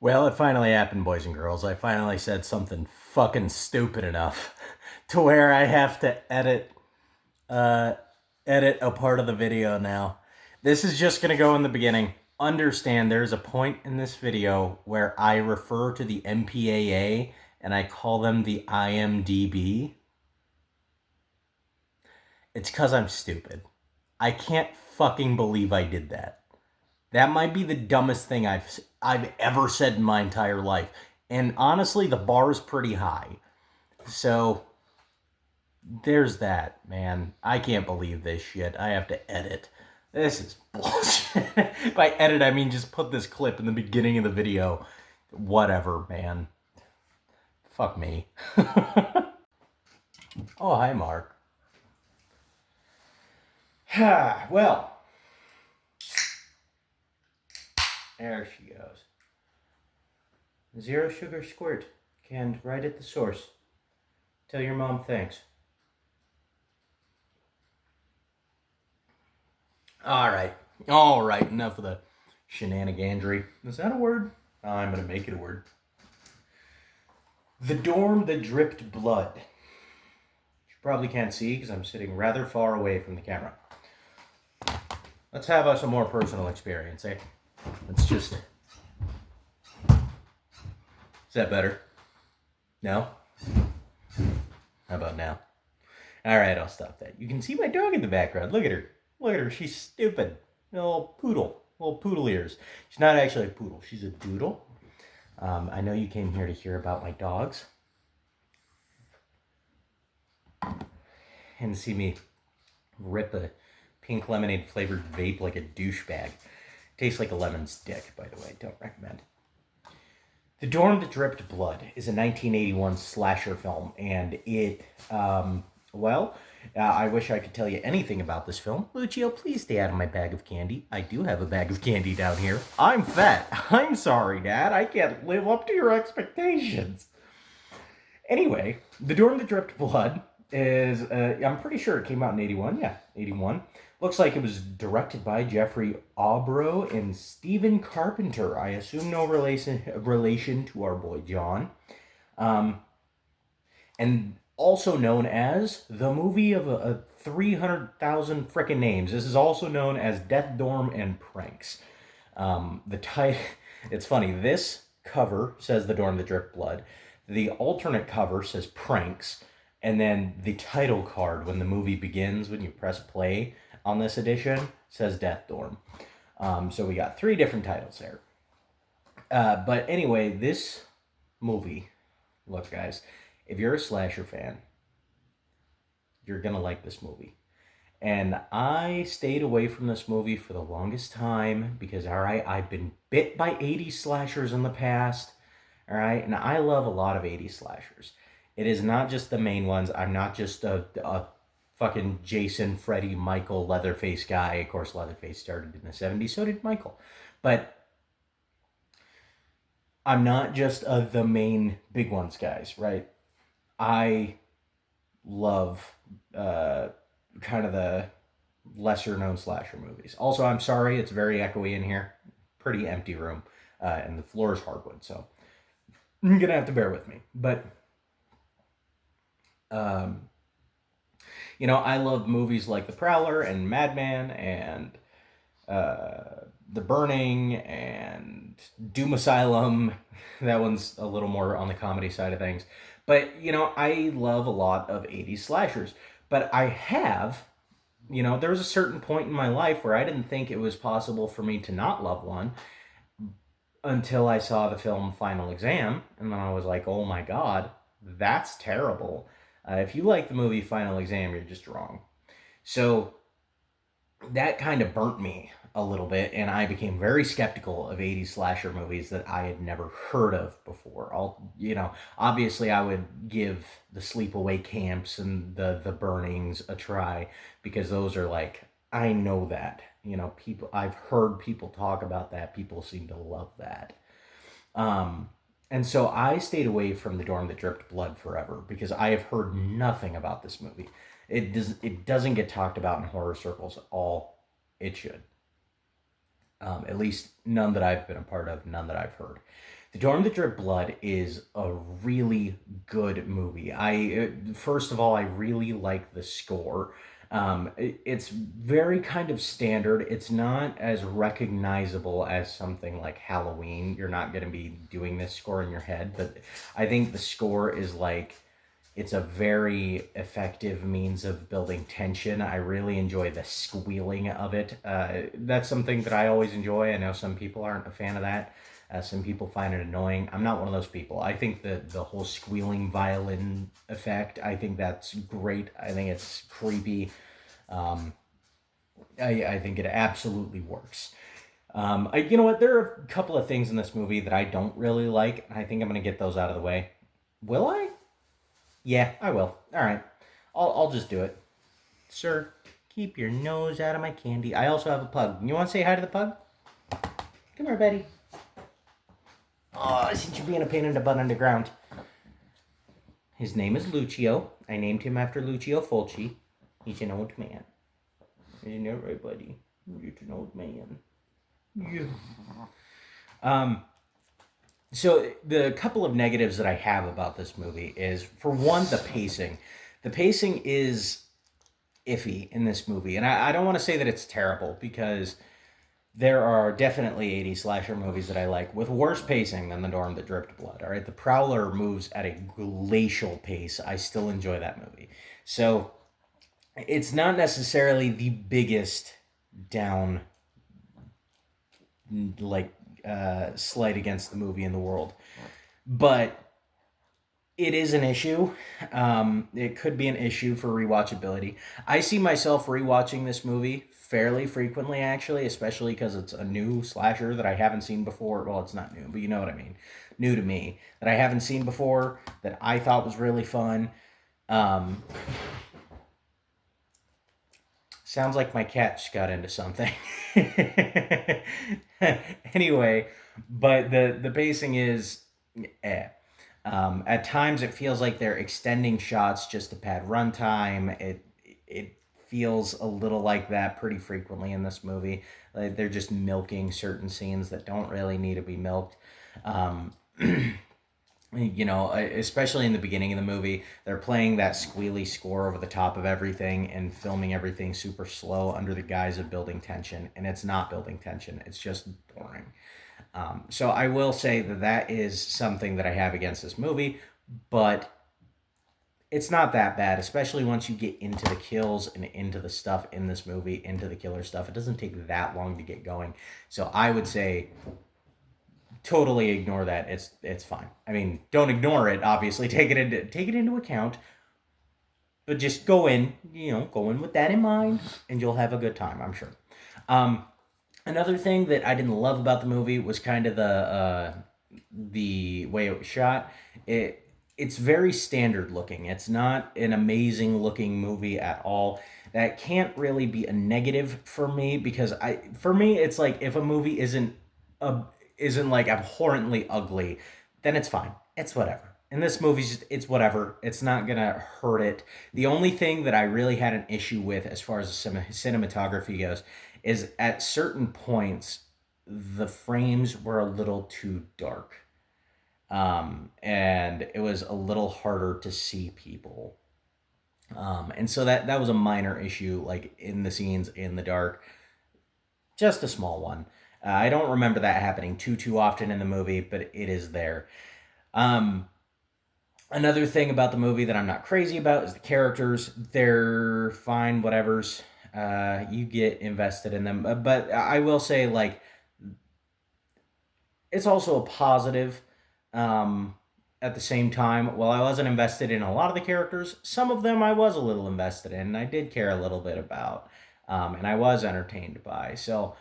Well, it finally happened, boys and girls. I finally said something fucking stupid enough to where I have to uh edit a part of the video now. This is just going to go in the beginning. Understand there's a point in this video where I refer to the MPAA and I call them the IMDb. It's cuz I'm stupid. I can't fucking believe I did that. That might be the dumbest thing I've ever said in my entire life. And honestly, the bar is pretty high. So there's that, man. I can't believe this shit. I have to edit. This is bullshit. By edit, I mean just put this clip in the beginning of the video. Whatever, man. Fuck me. Oh, hi, Mark. Well, there she goes. Zero sugar squirt. Canned right at the source. Tell your mom thanks. All right, enough of the shenanigandry. Is that a word? Oh, I'm gonna make it a word. The dorm that dripped blood. You probably can't see because I'm sitting rather far away from the camera. Let's have us a more personal experience, eh? Let's just... Is that better? No? How about now? All right, I'll stop that. You can see my dog in the background. Look at her. Look at her. She's stupid. Little poodle. Little poodle ears. She's not actually a poodle. She's a doodle. I know you came here to hear about my dogs. And see me rip a pink lemonade flavored vape like a douchebag. Tastes like a lemon's dick, by the way. Don't recommend. The Dorm That Dripped Blood is a 1981 slasher film, and I wish I could tell you anything about this film. Lucio, please stay out of my bag of candy. I do have a bag of candy down here. I'm fat. I'm sorry, Dad. I can't live up to your expectations. Anyway, The Dorm That Dripped Blood is, I'm pretty sure it came out in 81. Yeah, 81. Looks like it was directed by Jeffrey Aubrow and Stephen Carpenter. I assume no relation to our boy John. And also known as the movie of 300,000 frickin' names. This is also known as Death Dorm and Pranks. It's funny, this cover says The Dorm That Dripped Blood. The alternate cover says Pranks. And then the title card, when the movie begins, when you press play on this edition, says Death Dorm. So we got 3 different titles there. But anyway, this movie, look guys, if you're a slasher fan, you're going to like this movie. And I stayed away from this movie for the longest time because, all right, I've been bit by 80s slashers in the past, all right? And I love a lot of 80s slashers. It is not just the main ones. I'm not just a fucking Jason, Freddy, Michael, Leatherface guy. Of course, Leatherface started in the 70s. So did Michael. But I'm not just the main big ones guys, right? I love kind of the lesser known slasher movies. Also, I'm sorry, it's very echoey in here. Pretty empty room. And the floor is hardwood. So you're going to have to bear with me. But... I love movies like The Prowler and Madman and The Burning and Doom Asylum. That one's a little more on the comedy side of things. But, I love a lot of 80s slashers. But I have, there was a certain point in my life where I didn't think it was possible for me to not love one until I saw the film Final Exam. And then I was like, oh my God, that's terrible. If you like the movie Final Exam, you're just wrong. So that kind of burnt me a little bit, and I became very skeptical of 80s slasher movies that I had never heard of before. Obviously I would give the Sleepaway Camps and the Burnings a try because those are like, I know that. People, I've heard people talk about that. People seem to love that. And so I stayed away from The Dorm That Dripped Blood forever because I have heard nothing about this movie. It doesn't get talked about in horror circles at all. It should. At least none that I've been a part of, none that I've heard. The Dorm That Drip Blood is a really good movie. First of all, I really like the score. It's very kind of standard. It's not as recognizable as something like Halloween. You're not going to be doing this score in your head, but I think the score is like it's a very effective means of building tension. I really enjoy the squealing of it. That's something that I always enjoy. I know some people aren't a fan of that. Some people find it annoying. I'm not one of those people. I think that the whole squealing violin effect, I think that's great. I think it's creepy. Um, I think it absolutely works. You know what? There are a couple of things in this movie that I don't really like. I think I'm going to get those out of the way. Will I? Yeah, I will. All right. I'll just do it. Sir, keep your nose out of my candy. I also have a pug. You want to say hi to the pug? Come here, Betty. Oh, since you're being a pain in the butt underground. His name is Lucio. I named him after Lucio Fulci. He's an old man. Isn't that right, buddy? You're an old man. Yeah. Um, so the couple of negatives that I have about this movie is, for one, the pacing. The pacing is iffy in this movie, and I don't want to say that it's terrible because there are definitely 80s slasher movies that I like with worse pacing than The Dorm That Dripped Blood. All right, The Prowler moves at a glacial pace. I still enjoy that movie. So it's not necessarily the biggest down like slight against the movie in the world, but it is an issue. It could be an issue for rewatchability. I see myself rewatching this movie fairly frequently, actually, especially because it's a new slasher that I haven't seen before. Well, it's not new, but you know what I mean. New to me, that I haven't seen before, that I thought was really fun. Um, Sounds like my cat just got into something. Anyway, but the pacing is eh. At times, it feels like they're extending shots just to pad runtime. It feels a little like that pretty frequently in this movie. Like they're just milking certain scenes that don't really need to be milked. Um, especially in the beginning of the movie, they're playing that squealy score over the top of everything and filming everything super slow under the guise of building tension, and it's not building tension. It's just boring. So I will say that that is something that I have against this movie, but it's not that bad, especially once you get into the kills and into the stuff in this movie, into the killer stuff. It doesn't take that long to get going. So I would say totally ignore that. It's fine. I mean, don't ignore it. Obviously, take it into account, but just go in with that in mind, and you'll have a good time. I'm sure. Um, Another thing that I didn't love about the movie was kind of the way it was shot. It's very standard looking. It's not an amazing looking movie at all. That can't really be a negative for me because for me it's like if a movie a isn't like abhorrently ugly, then it's fine. It's whatever. And this movie's just it's whatever. It's not gonna hurt it. The only thing that I really had an issue with as far as the cinematography goes is at certain points the frames were a little too dark, and it was a little harder to see people, and so that was a minor issue, like in the scenes in the dark, just a small one. I don't remember that happening too often in the movie, but it is there. um, Another thing about the movie that I'm not crazy about is the characters. They're fine, whatever's. You get invested in them, but I will say, like, it's also a positive. Um, at the same time, while I wasn't invested in a lot of the characters, some of them I was a little invested in, and I did care a little bit about, and I was entertained by. So,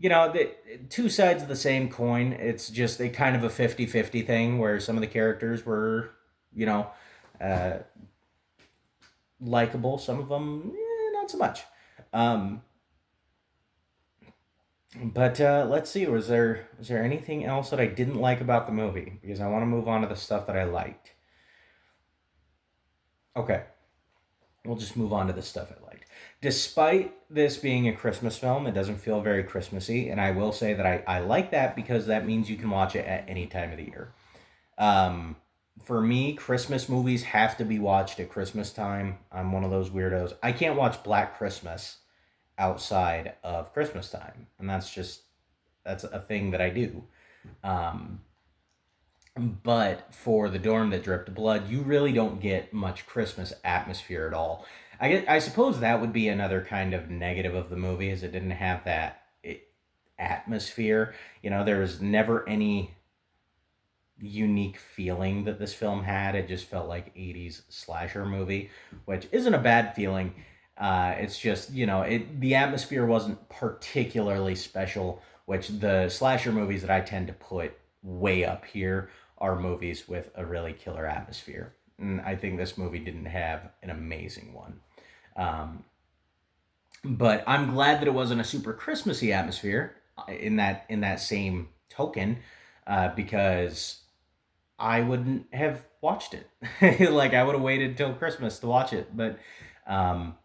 the two sides of the same coin. It's just a kind of a 50-50 thing where some of the characters were, you know, uh, likable. Some of them, not so much. Um, but let's see. Was there anything else that I didn't like about the movie? Because I want to move on to the stuff that I liked. Okay. we'll just move on to the stuff I liked. Despite this being a Christmas film, it doesn't feel very Christmassy, and I will say that I like that because that means you can watch it at any time of the year. Um, for me, Christmas movies have to be watched at Christmas time. I'm one of those weirdos. I can't watch Black Christmas outside of Christmas time, and that's a thing that I do. Um, but for the dorm that dripped blood, you really don't get much Christmas atmosphere at all. I suppose that would be another kind of negative of the movie, is it didn't have that atmosphere. There was never any unique feeling that this film had. It just felt like 80s slasher movie, which isn't a bad feeling. It's just, the atmosphere wasn't particularly special, which the slasher movies that I tend to put way up here are movies with a really killer atmosphere. And I think this movie didn't have an amazing one. Um, but I'm glad that it wasn't a super Christmassy atmosphere in that same token, because I wouldn't have watched it. Like, I would have waited till Christmas to watch it. But um,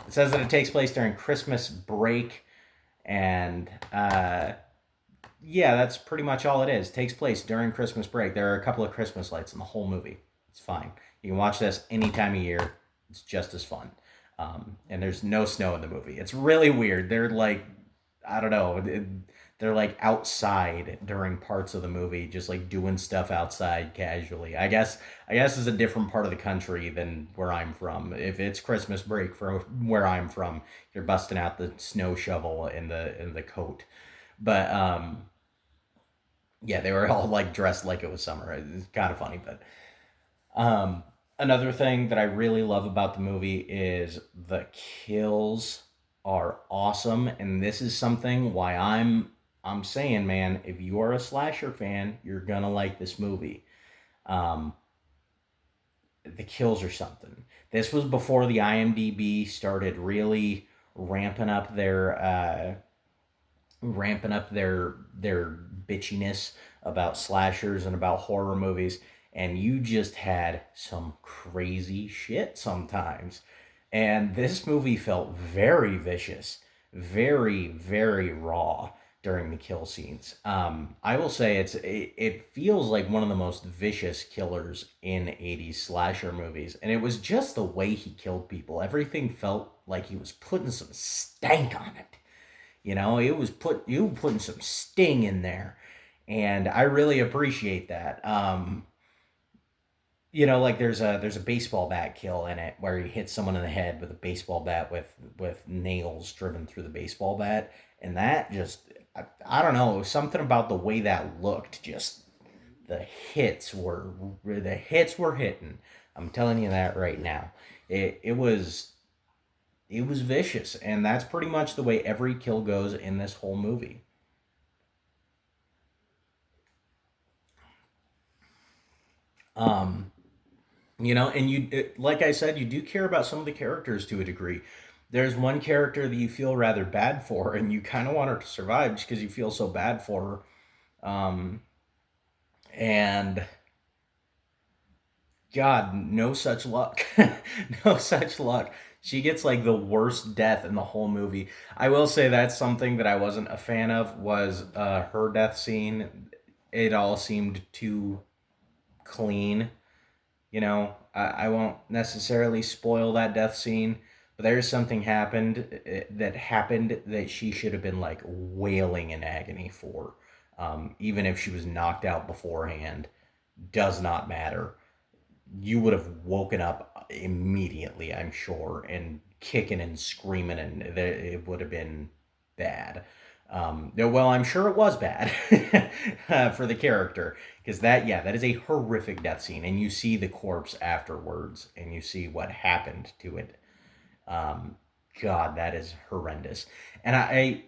it says that it takes place during Christmas break, and yeah, that's pretty much all it is. It takes place during Christmas break. There are a couple of Christmas lights in the whole movie. It's fine. You can watch this any time of year. It's just as fun. And there's no snow in the movie. It's really weird. They're like, I don't know. They're like outside during parts of the movie, just like doing stuff outside casually. I guess it's a different part of the country than where I'm from. If it's Christmas break from where I'm from, you're busting out the snow shovel in the coat. But yeah, they were all like dressed like it was summer. It's kind of funny, but um, another thing that I really love about the movie is the kills are awesome, and this is something why I'm saying, man, if you are a slasher fan, you're gonna like this movie. Um, the kills are something. This was before the IMDb started really ramping up their bitchiness about slashers and about horror movies, and you just had some crazy shit sometimes. And this movie felt very vicious, very very raw during the kill scenes. I will say it feels like one of the most vicious killers in 80s slasher movies, and it was just the way he killed people. Everything felt like he was putting some stank on it. It was you putting some sting in there, and I really appreciate that. Like there's a baseball bat kill in it where he hits someone in the head with a baseball bat with nails driven through the baseball bat, and that just I don't know, it was something about the way that looked. Just the hits were hitting. I'm telling you that right now. It was vicious, and that's pretty much the way every kill goes in this whole movie. Um, and like I said, you do care about some of the characters to a degree. There's one character that you feel rather bad for, and you kind of want her to survive just because you feel so bad for her. And God, no such luck. No such luck. She gets like the worst death in the whole movie. I will say that's something that I wasn't a fan of, was her death scene. It all seemed too clean. I won't necessarily spoil that death scene, but there's something that she should have been like wailing in agony for. Even if she was knocked out beforehand, does not matter. You would have woken up immediately, I'm sure, and kicking and screaming, and it would have been bad. No, well, I'm sure it was bad for the character, because that is a horrific death scene, and you see the corpse afterwards, and you see what happened to it. Um, God, that is horrendous. And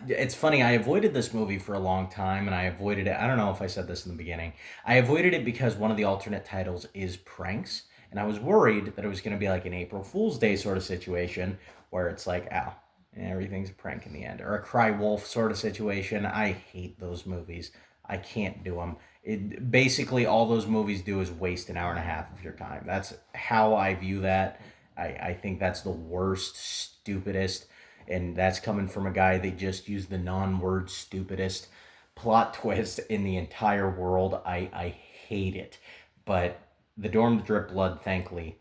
it's funny, I avoided this movie for a long time, and I avoided it. I don't know if I said this in the beginning. I avoided it because one of the alternate titles is Pranks, and I was worried that it was going to be like an April Fool's Day sort of situation where it's like, ow, everything's a prank in the end, or a Cry Wolf sort of situation. I hate those movies. I can't do them. Basically all those movies do is waste an hour and a half of your time. That's how I view that. I think that's the worst, stupidest, and that's coming from a guy that just used the non-word stupidest plot twist in the entire world. I hate it. But the Dorm that Drip Blood, thankfully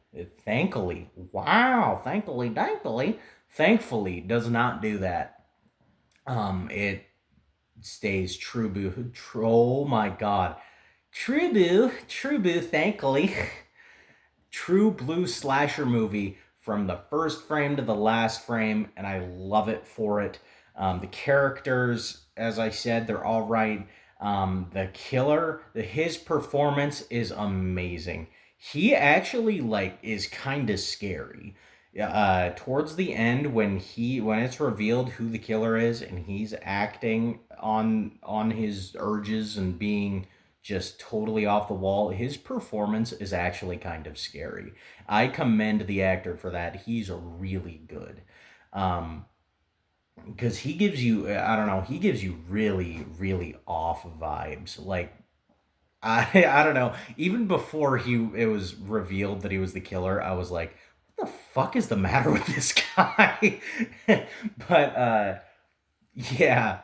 does not do that. It stays true boo. Oh my god. True boo, thankfully. True blue slasher movie from the first frame to the last frame, and I love it for it. The characters, as I said, they're all right. The killer, his performance is amazing. He actually like is kind of scary. Towards the end, when it's revealed who the killer is, and he's acting on his urges and being just totally off the wall, his performance is actually kind of scary. I commend the actor for that. He's really good. Um, because he gives you, I don't know, he gives you really off vibes. Like, I don't know. Even before it was revealed that he was the killer, I was like, what the fuck is the matter with this guy? But yeah,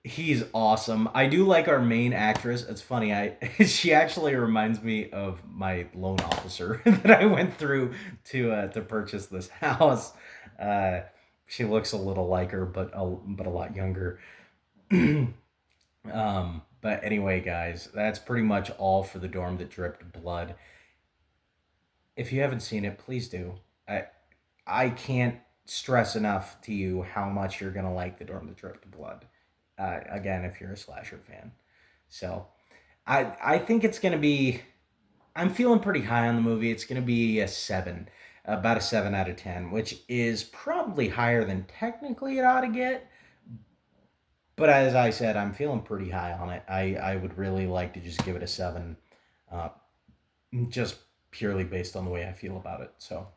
he's awesome. I do like our main actress. It's funny. She actually reminds me of my loan officer that I went through to purchase this house. Uh, she looks a little like her, but a lot younger. But anyway, guys, that's pretty much all for the Dorm that dripped blood. If you haven't seen it, please do. I can't stress enough to you how much you're gonna like the Dorm that dripped blood. Again, if you're a slasher fan. So I think it's gonna be. I'm feeling pretty high on the movie. It's gonna be a 7, about a 7 out of 10, which is probably higher than technically it ought to get. But as I said, I'm feeling pretty high on it. I would really like to just give it a 7, uh, just purely based on the way I feel about it. So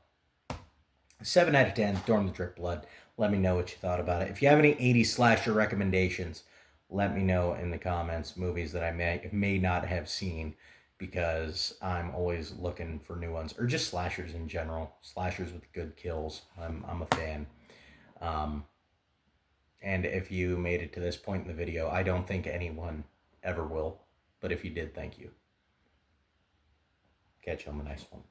7 out of 10, Dorm the Drip Blood. Let me know what you thought about it. If you have any 80s slasher recommendations, let me know in the comments. Movies that I may not have seen, because I'm always looking for new ones, or just slashers in general. Slashers with good kills. I'm a fan. Um, and if you made it to this point in the video, I don't think anyone ever will. But if you did, thank you. Catch you on the next one.